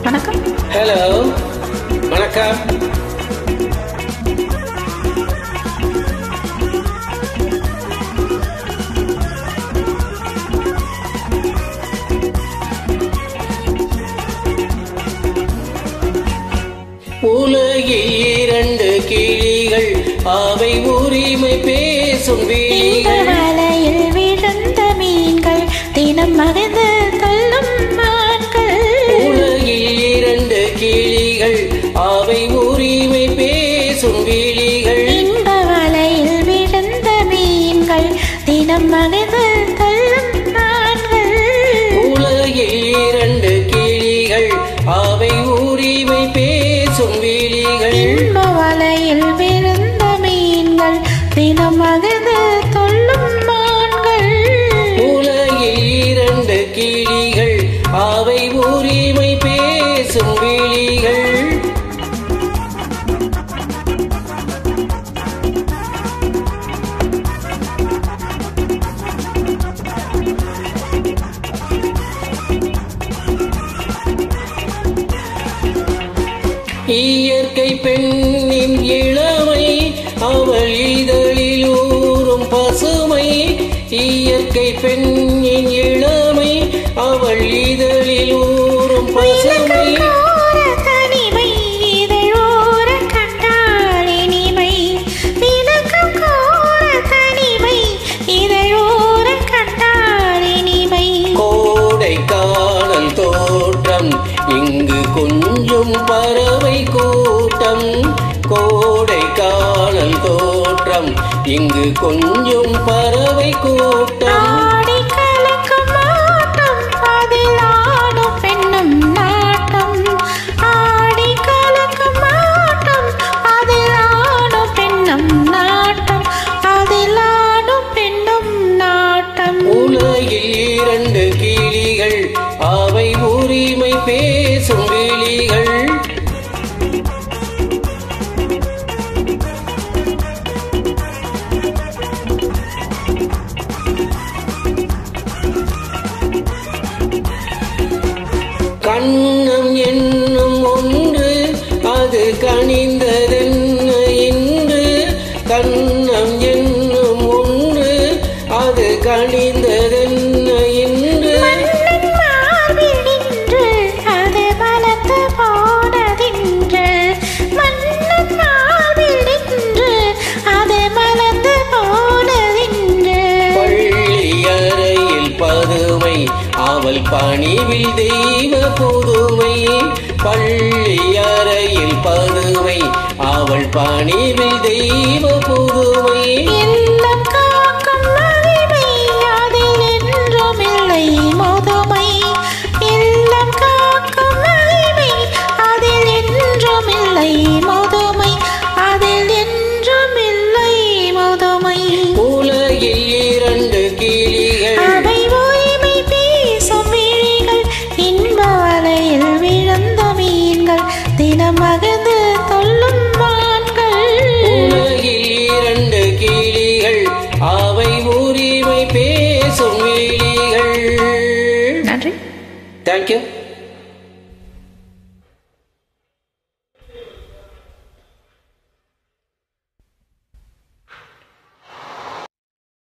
வணக்கம். ஹலோ, வணக்கம். உலகில் இரண்டு கிளிகள், அவை உரிமை பேசும் விழிகள். வலையில் விழுந்த மீன்கள், தினம் மகிழ்ந்து தள்ளும் மான்கள். உலகில் இரண்டு கிளிகள், அவை உரிமை பேசும் விழிகள். இன்ப வலையில் விழுந்த மீன்கள், தினம் மகிழ்ந்து தள்ளும் மான்கள். உலகில் இரண்டு கிளிகள், அவை உரிமை பேசும் விழிகள். இன்ப வலையில் விழுந்த மீன்கள், தினம் மகிழ்ந்து தள்ளும் மான்கள். உலகில் இரண்டு கிளிகள், அவை உரிமை பேசும் விழிகள். இயற்கை பெண்ணின் இளமை, அவள் இதழில் ஊறும் பசுமை. இயற்கை பெண்ணின் இளமை, அவள் இதழில் ஊறும் பசுமை. தனிமை இதழோர கண்டால் இனிமை. விளக்கம் கோர தனிமை இதழோர கண்டால் இனிமை. கோடை காணல் தோற்றம், இங்கு கொஞ்சம் பறவை கூட்டம். கோடை காணல் தோற்றம், இங்கு கொஞ்சம் பறவை கூட்டம். ஆடி கலக்கும் ஆட்டம், அதில் ஆடும் பெண்ணும் நாட்டம். ஆடி கலக்கும் ஆட்டம், அதில் ஆடும் பெண்ணும் நாட்டம். அதில் ஆடும் பெண்ணும் நாட்டம். உலகில் இரண்டு கிளிகள், அவை உரிமை பேசும் விழிகள். கண்ணம் என்னும் ஒன்று, அது கனிந்ததென்ன இன்று. கண்ணம் என்னும் ஒன்று, அது கனிந்ததென்ன இன்று. மண்ணின் மார்பில் நின்று அது மலர்ந்து போனதென்று. மண்ணின் மார்பில் நின்று அது மலர்ந்து போனதென்று. பள்ளி அறையில் பதுமை, அவள் பணிவில் தெய்வ புதுமை. பள்ளி அறையில் பதுமை, அவள் பணிவில் தெய்வ புதுமை. எல்லாம் காக்கும் மகிமை, அதில் என்றும் இல்லை முதுமை. எல்லாம் காக்கும் மகிமை, அதில் என்றும் இல்லை முதுமை. அதில் என்றும் இல்லை முதுமை. உலகில் இரண்டு கிளிகள், அவை உரிமை பேசும் விழிகள். இன்ப வலையில் விழுந்த மீன்கள், தினம் மகிழ்ந்து தொல்லும் மான்கள். உலகில் இரண்டு கிளிகள், அவை உரிமை பேசும் விழிகள். நன்றி. தேங்க்யூ.